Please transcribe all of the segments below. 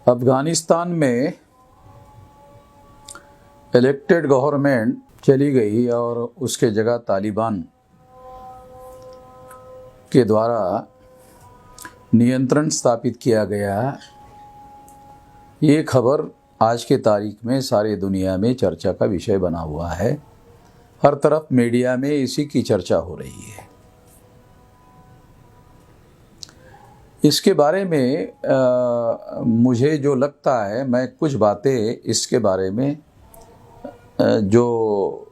अफ़गानिस्तान में elected government चली गई और उसके जगह तालिबान के द्वारा नियंत्रण स्थापित किया गया। ये खबर आज के तारीख में सारी दुनिया में चर्चा का विषय बना हुआ है। हर तरफ मीडिया में इसी की चर्चा हो रही है। इसके बारे में मुझे जो लगता है, मैं कुछ बातें इसके बारे में जो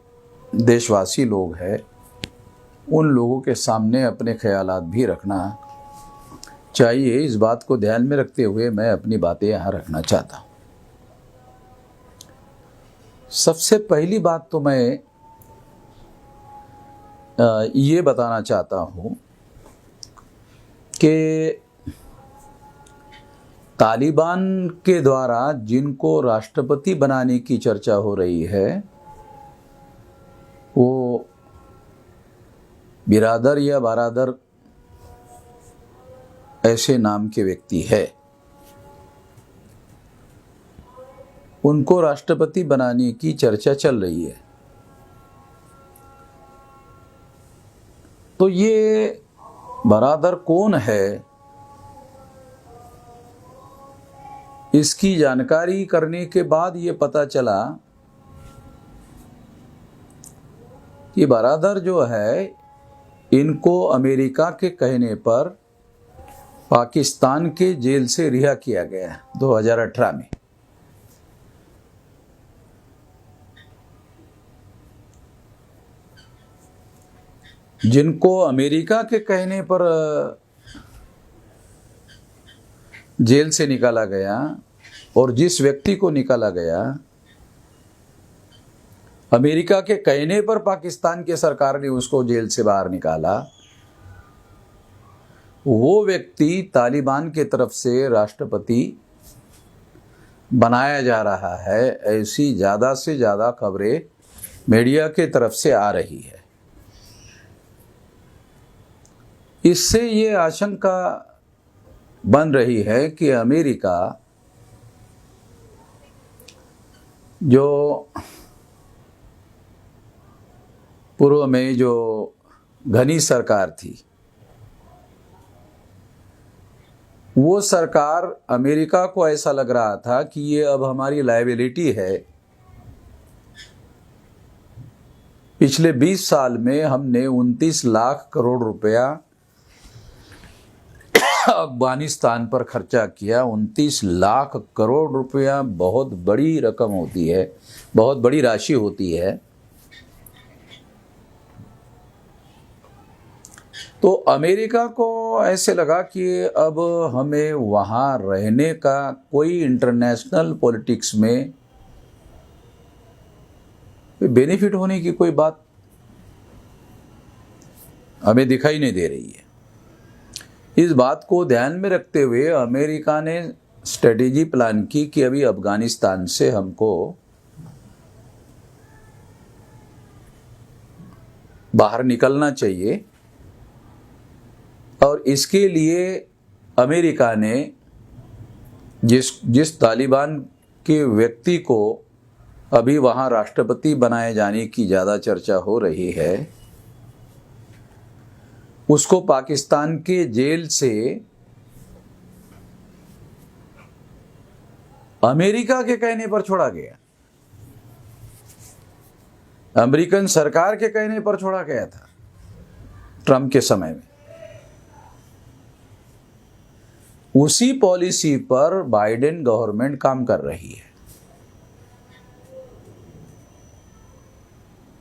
देशवासी लोग हैं उन लोगों के सामने अपने ख्यालात भी रखना चाहिए। इस बात को ध्यान में रखते हुए मैं अपनी बातें यहाँ रखना चाहता हूँ। सबसे पहली बात तो मैं ये बताना चाहता हूँ कि तालिबान के द्वारा जिनको राष्ट्रपति बनाने की चर्चा हो रही है वो बिरादर या बारादर ऐसे नाम के व्यक्ति है। उनको राष्ट्रपति बनाने की चर्चा चल रही है। तो ये बारादर कौन है, इसकी जानकारी करने के बाद ये पता चला कि बारादर जो है इनको अमेरिका के कहने पर पाकिस्तान के जेल से रिहा किया गया 2018 में। जिनको अमेरिका के कहने पर जेल से निकाला गया और जिस व्यक्ति को निकाला गया अमेरिका के कहने पर पाकिस्तान की सरकार ने उसको जेल से बाहर निकाला, वो व्यक्ति तालिबान के तरफ से राष्ट्रपति बनाया जा रहा है। ऐसी ज़्यादा से ज़्यादा खबरें मीडिया के तरफ से आ रही है। इससे ये आशंका बन रही है कि अमेरिका जो पूर्व में जो घनी सरकार थी, वो सरकार अमेरिका को ऐसा लग रहा था कि ये अब हमारी लायबिलिटी है। पिछले 20 साल में हमने 29 लाख करोड़ रुपया अफगानिस्तान पर खर्चा किया। 29 लाख करोड़ रुपया बहुत बड़ी रकम होती है, बहुत बड़ी राशि होती है। तो अमेरिका को ऐसे लगा कि अब हमें वहाँ रहने का कोई इंटरनेशनल पॉलिटिक्स में बेनिफिट होने की कोई बात हमें दिखाई नहीं दे रही है। इस बात को ध्यान में रखते हुए अमेरिका ने स्ट्रेटेजी प्लान की कि अभी अफगानिस्तान से हमको बाहर निकलना चाहिए और इसके लिए अमेरिका ने जिस तालिबान के व्यक्ति को अभी वहाँ राष्ट्रपति बनाए जाने की ज़्यादा चर्चा हो रही है, उसको पाकिस्तान के जेल से अमेरिका के कहने पर छोड़ा गया। अमेरिकन सरकार के कहने पर छोड़ा गया था ट्रंप के समय में। उसी पॉलिसी पर बाइडेन गवर्नमेंट काम कर रही है।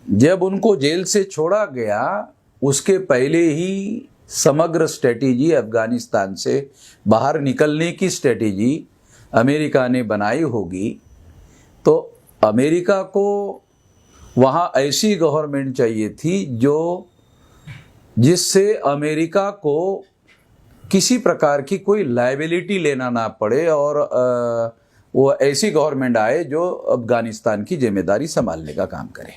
जब उनको जेल से छोड़ा गया, उसके पहले ही समग्र स्ट्रेटेजी अफगानिस्तान से बाहर निकलने की स्ट्रेटेजी अमेरिका ने बनाई होगी। तो अमेरिका को वहाँ ऐसी गवर्नमेंट चाहिए थी जिससे अमेरिका को किसी प्रकार की कोई लायबिलिटी लेना ना पड़े और वो ऐसी गवर्नमेंट आए जो अफगानिस्तान की जिम्मेदारी संभालने का काम करे।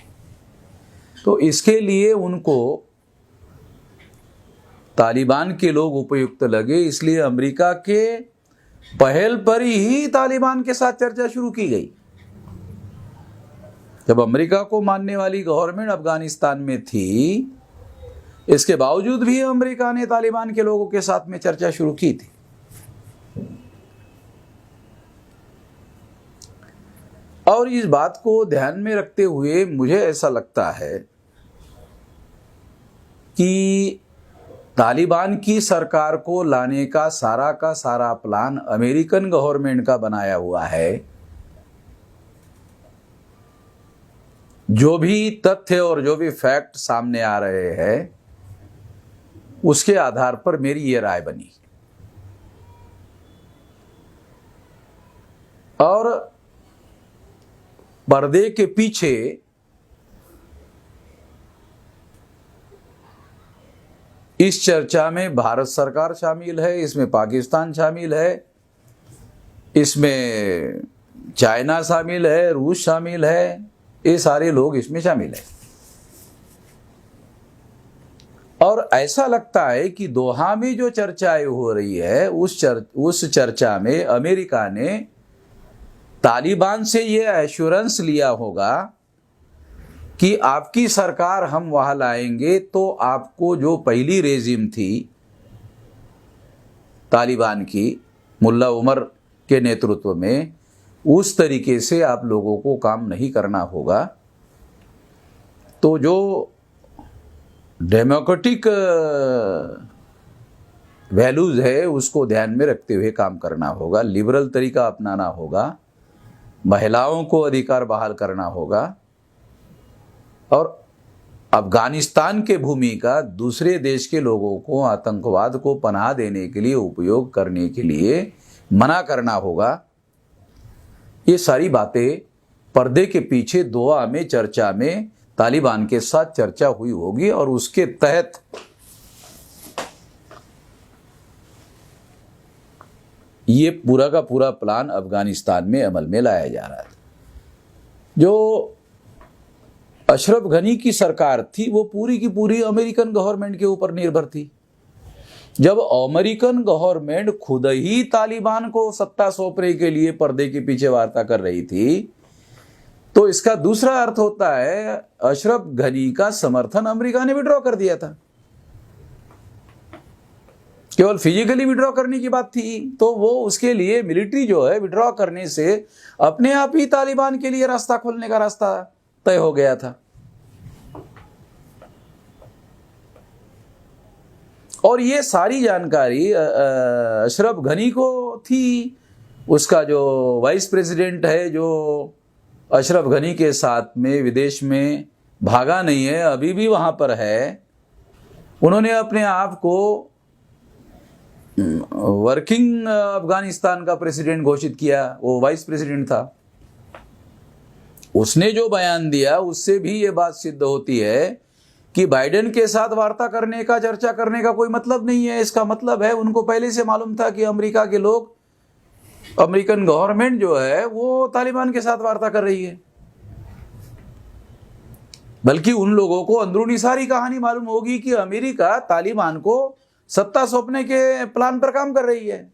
तो इसके लिए उनको तालिबान के लोग उपयुक्त लगे, इसलिए अमेरिका के पहल पर ही तालिबान के साथ चर्चा शुरू की गई। जब अमेरिका को मानने वाली गवर्नमेंट अफगानिस्तान में थी, इसके बावजूद भी अमेरिका ने तालिबान के लोगों के साथ में चर्चा शुरू की थी। और इस बात को ध्यान में रखते हुए मुझे ऐसा लगता है कि तालिबान की सरकार को लाने का सारा प्लान अमेरिकन गवर्नमेंट का बनाया हुआ है। जो भी तथ्य और जो भी फैक्ट सामने आ रहे हैं, उसके आधार पर मेरी ये राय बनी। और पर्दे के पीछे इस चर्चा में भारत सरकार शामिल है, इसमें पाकिस्तान शामिल है, इसमें चाइना शामिल है, रूस शामिल है, ये सारे लोग इसमें शामिल है। और ऐसा लगता है कि दोहा में जो चर्चाएं हो रही है, उस चर्चा में अमेरिका ने तालिबान से ये एश्योरेंस लिया होगा कि आपकी सरकार हम वहां लाएंगे तो आपको जो पहली रेजिम थी तालिबान की, मुल्ला उमर के नेतृत्व में, उस तरीके से आप लोगों को काम नहीं करना होगा। तो जो डेमोक्रेटिक वैल्यूज है उसको ध्यान में रखते हुए काम करना होगा, लिबरल तरीका अपनाना होगा, महिलाओं को अधिकार बहाल करना होगा, और अफगानिस्तान के भूमि का दूसरे देश के लोगों को आतंकवाद को पनाह देने के लिए उपयोग करने के लिए मना करना होगा। ये सारी बातें पर्दे के पीछे दोहा में चर्चा में तालिबान के साथ चर्चा हुई होगी और उसके तहत ये पूरा का पूरा प्लान अफगानिस्तान में अमल में लाया जा रहा था। जो अशरफ गनी की सरकार थी वो पूरी की पूरी अमेरिकन गवर्नमेंट के ऊपर निर्भर थी। जब अमेरिकन गवर्नमेंट खुद ही तालिबान को सत्ता सौंपने के लिए पर्दे के पीछे वार्ता कर रही थी, तो इसका दूसरा अर्थ होता है अशरफ गनी का समर्थन अमेरिका ने विड्रॉ कर दिया था। केवल फिजिकली विड्रॉ करने की बात थी, तो वो उसके लिए मिलिट्री जो है विड्रॉ करने से अपने आप ही तालिबान के लिए रास्ता खोलने का रास्ता तय हो गया था। और ये सारी जानकारी अशरफ गनी को थी। उसका जो वाइस प्रेसिडेंट है, जो अशरफ गनी के साथ में विदेश में भागा नहीं है, अभी भी वहां पर है, उन्होंने अपने आप को वर्किंग अफगानिस्तान का प्रेसिडेंट घोषित किया। वो वाइस प्रेसिडेंट था। उसने जो बयान दिया उससे भी ये बात सिद्ध होती है कि बाइडेन के साथ वार्ता करने का, चर्चा करने का कोई मतलब नहीं है। इसका मतलब है उनको पहले से मालूम था कि अमेरिका के लोग, अमेरिकन गवर्नमेंट जो है वो तालिबान के साथ वार्ता कर रही है। बल्कि उन लोगों को अंदरूनी सारी कहानी मालूम होगी कि अमेरिका तालिबान को सत्ता सौंपने के प्लान पर काम कर रही है।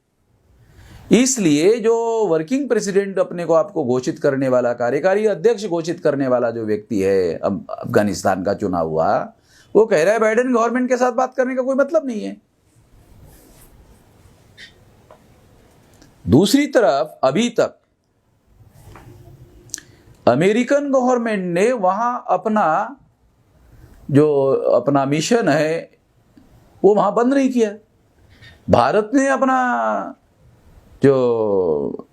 इसलिए जो वर्किंग प्रेसिडेंट अपने को आपको घोषित करने वाला, कार्यकारी अध्यक्ष घोषित करने वाला जो व्यक्ति है अफगानिस्तान का चुना हुआ, वो कह रहा है बाइडेन गवर्नमेंट के साथ बात करने का कोई मतलब नहीं है। दूसरी तरफ अभी तक अमेरिकन गवर्नमेंट ने वहां अपना मिशन है वो वहां बंद नहीं किया। भारत ने अपना जो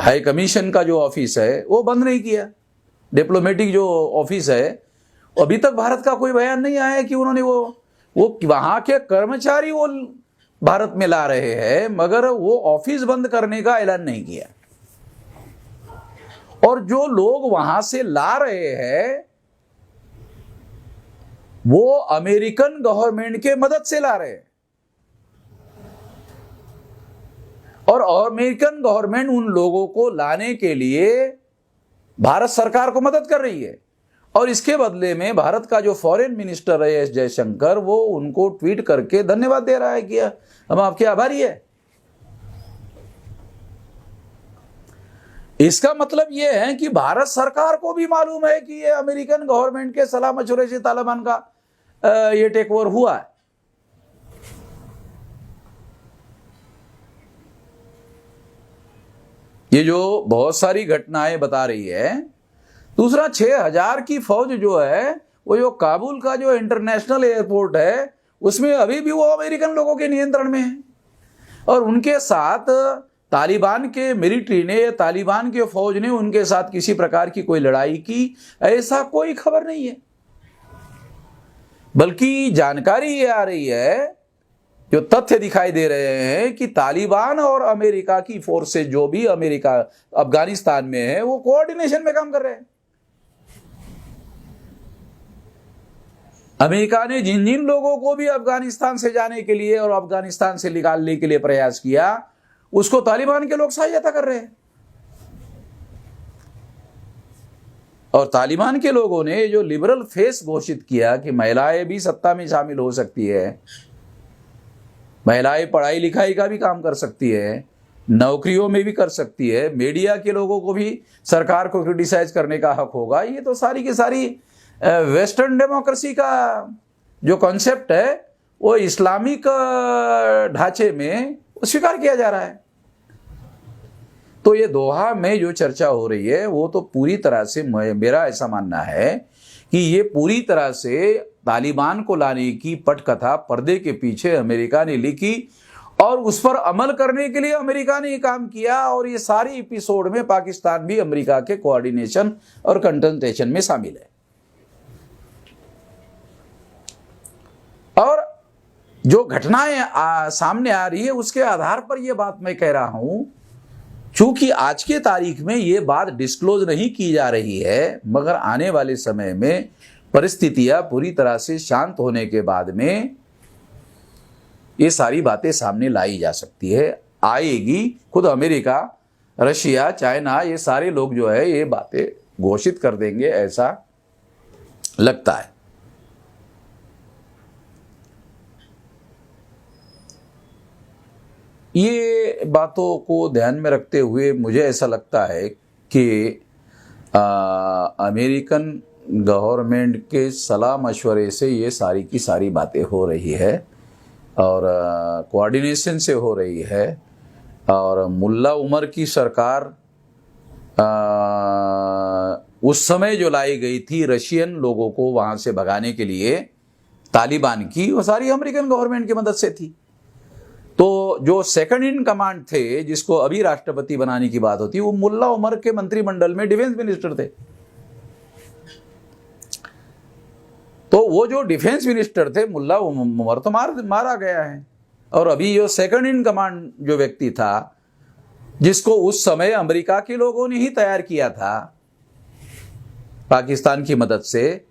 हाई कमीशन का जो ऑफिस है वो बंद नहीं किया। डिप्लोमेटिक जो ऑफिस है, अभी तक भारत का कोई बयान नहीं आया कि उन्होंने वो वहां के कर्मचारी वो भारत में ला रहे हैं, मगर वो ऑफिस बंद करने का ऐलान नहीं किया। और जो लोग वहां से ला रहे हैं वो अमेरिकन गवर्नमेंट के मदद से ला रहे हैं, और अमेरिकन गवर्नमेंट उन लोगों को लाने के लिए भारत सरकार को मदद कर रही है। और इसके बदले में भारत का जो फॉरेन मिनिस्टर है एस जयशंकर, वो उनको ट्वीट करके धन्यवाद दे रहा है कि हम आपके आभारी है। इसका मतलब ये है कि भारत सरकार को भी मालूम है कि ये अमेरिकन गवर्नमेंट के सलाह मशवरे से तालिबान का ये टेक ओवर हुआ है। ये जो बहुत सारी घटनाएं बता रही है। दूसरा, 6,000 की फौज जो है वो जो काबुल का जो इंटरनेशनल एयरपोर्ट है उसमें अभी भी वो अमेरिकन लोगों के नियंत्रण में है, और उनके साथ तालिबान के मिलिट्री ने या तालिबान के फौज ने उनके साथ किसी प्रकार की कोई लड़ाई की, ऐसा कोई खबर नहीं है। बल्कि जानकारी ये आ रही है, जो तथ्य दिखाई दे रहे हैं कि तालिबान और अमेरिका की फोर्सेस जो भी अमेरिका अफगानिस्तान में है वो कोऑर्डिनेशन में काम कर रहे हैं। अमेरिका ने जिन जिन लोगों को भी अफगानिस्तान से जाने के लिए और अफगानिस्तान से निकालने के लिए प्रयास किया, उसको तालिबान के लोग सहायता कर रहे हैं। और तालिबान के लोगों ने जो लिबरल फेस घोषित किया कि महिलाएं भी सत्ता में शामिल हो सकती है, महिलाएं पढ़ाई लिखाई का भी काम कर सकती है, नौकरियों में भी कर सकती है, मीडिया के लोगों को भी सरकार को क्रिटिसाइज करने का हक होगा, ये तो सारी की सारी वेस्टर्न डेमोक्रेसी का जो कॉन्सेप्ट है वो इस्लामिक ढांचे में स्वीकार किया जा रहा है। तो ये दोहा में जो चर्चा हो रही है वो तो पूरी तरह से, मेरा ऐसा मानना है कि ये पूरी तरह से तालिबान को लाने की पटकथा पर्दे के पीछे अमेरिका ने लिखी और उस पर अमल करने के लिए अमेरिका ने काम किया, और ये सारी एपिसोड में पाकिस्तान भी अमेरिका के कोऑर्डिनेशन और कंसल्टेशन में शामिल है। और जो घटनाएं सामने आ रही है उसके आधार पर यह बात मैं कह रहा हूं, चूंकि आज के तारीख में ये बात डिस्क्लोज नहीं की जा रही है, मगर आने वाले समय में परिस्थितियां पूरी तरह से शांत होने के बाद में ये सारी बातें सामने लाई जा सकती है, आएगी। खुद अमेरिका, रशिया, चाइना, ये सारे लोग जो है ये बातें घोषित कर देंगे, ऐसा लगता है। ये बातों को ध्यान में रखते हुए मुझे ऐसा लगता है कि अमेरिकन गवर्नमेंट के सलाह मशवरे से ये सारी की सारी बातें हो रही है और कोऑर्डिनेशन से हो रही है। और मुल्ला उमर की सरकार उस समय जो लाई गई थी रशियन लोगों को वहाँ से भगाने के लिए तालिबान की, वो सारी अमेरिकन गवर्नमेंट की मदद से थी। तो जो सेकंड इन कमांड थे, जिसको अभी राष्ट्रपति बनाने की बात होती, वो मुल्ला उमर के मंत्रिमंडल में डिफेंस मिनिस्टर थे। तो वो जो डिफेंस मिनिस्टर थे मुल्ला उमर तो मारा गया है, और अभी जो सेकंड इन कमांड जो व्यक्ति था, जिसको उस समय अमेरिका के लोगों ने ही तैयार किया था पाकिस्तान की मदद से,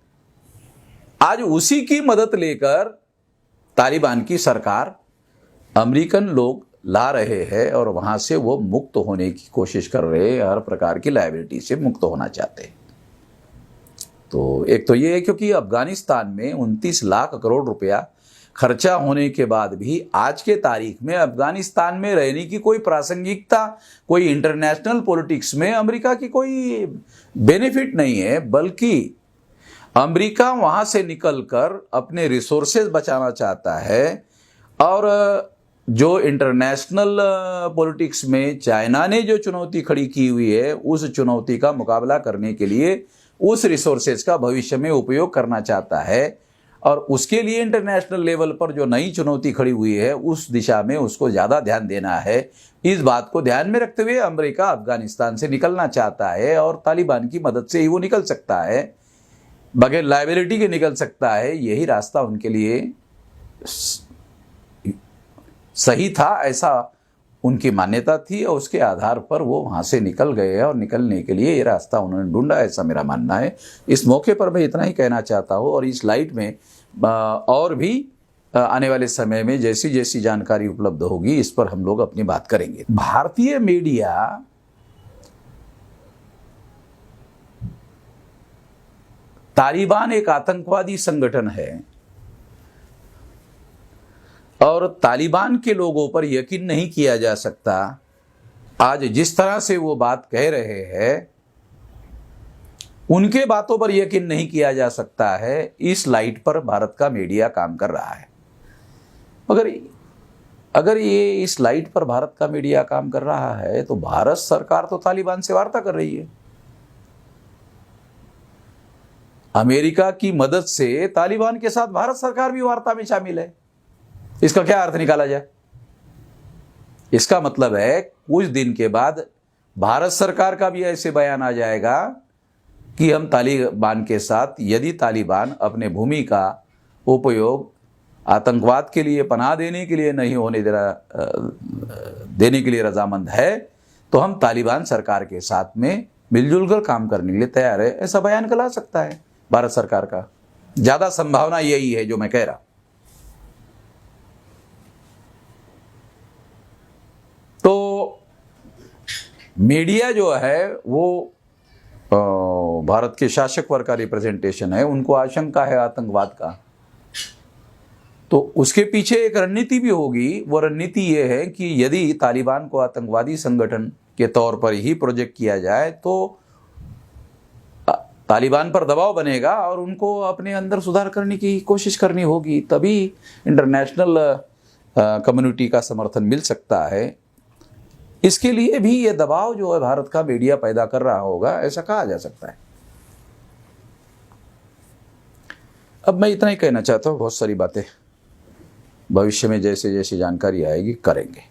आज उसी की मदद लेकर तालिबान की सरकार अमेरिकन लोग ला रहे हैं और वहां से वो मुक्त होने की कोशिश कर रहे हैं, हर प्रकार की लायबिलिटी से मुक्त होना चाहते हैं। तो एक तो ये है क्योंकि अफगानिस्तान में 29 लाख करोड़ रुपया खर्चा होने के बाद भी आज के तारीख में अफगानिस्तान में रहने की कोई प्रासंगिकता, कोई इंटरनेशनल पॉलिटिक्स में अमेरिका की कोई बेनिफिट नहीं है, बल्कि अमेरिका वहां से निकलकर अपने रिसोर्सेज बचाना चाहता है। और जो इंटरनेशनल पॉलिटिक्स में चाइना ने जो चुनौती खड़ी की हुई है, उस चुनौती का मुकाबला करने के लिए उस रिसोर्सेज का भविष्य में उपयोग करना चाहता है, और उसके लिए इंटरनेशनल लेवल पर जो नई चुनौती खड़ी हुई है उस दिशा में उसको ज़्यादा ध्यान देना है। इस बात को ध्यान में रखते हुए अमेरिका अफगानिस्तान से निकलना चाहता है, और तालिबान की मदद से ही वो निकल सकता है, बगैर लायबिलिटी के निकल सकता है। यही रास्ता उनके लिए सही था, ऐसा उनकी मान्यता थी, और उसके आधार पर वो वहाँ से निकल गए, और निकलने के लिए ये रास्ता उन्होंने ढूंढा, ऐसा मेरा मानना है। इस मौके पर मैं इतना ही कहना चाहता हूँ, और इस लाइट में और भी आने वाले समय में जैसी जैसी जानकारी उपलब्ध होगी इस पर हम लोग अपनी बात करेंगे। भारतीय मीडिया तालिबान एक आतंकवादी संगठन है और तालिबान के लोगों पर यकीन नहीं किया जा सकता, आज जिस तरह से वो बात कह रहे हैं, उनके बातों पर यकीन नहीं किया जा सकता है। इस लाइट पर भारत का मीडिया काम कर रहा है। अगर ये इस लाइट पर भारत का मीडिया काम कर रहा है तो भारत सरकार तो तालिबान से वार्ता कर रही है। अमेरिका की मदद से तालिबान के साथ भारत सरकार भी वार्ता में शामिल है। इसका क्या अर्थ निकाला जाए? इसका मतलब है कुछ दिन के बाद भारत सरकार का भी ऐसे बयान आ जाएगा कि हम तालिबान के साथ, यदि तालिबान अपने भूमि का उपयोग आतंकवाद के लिए, पनाह देने के लिए नहीं होने देने के लिए रजामंद है, तो हम तालिबान सरकार के साथ में मिलजुल कर काम करने के लिए तैयार है। ऐसा बयान कला सकता है भारत सरकार का। ज्यादा संभावना यही है जो मैं कह रहा। तो मीडिया जो है वो भारत के शासक वर्ग का रिप्रेजेंटेशन है। उनको आशंका है आतंकवाद का, तो उसके पीछे एक रणनीति भी होगी। वो रणनीति ये है कि यदि तालिबान को आतंकवादी संगठन के तौर पर ही प्रोजेक्ट किया जाए तो तालिबान पर दबाव बनेगा और उनको अपने अंदर सुधार करने की कोशिश करनी होगी, तभी इंटरनेशनल कम्युनिटी का समर्थन मिल सकता है। इसके लिए भी ये दबाव जो है भारत का मीडिया पैदा कर रहा होगा, ऐसा कहा जा सकता है। अब मैं इतना ही कहना चाहता हूँ। बहुत सारी बातें भविष्य में जैसे जैसे जानकारी आएगी करेंगे।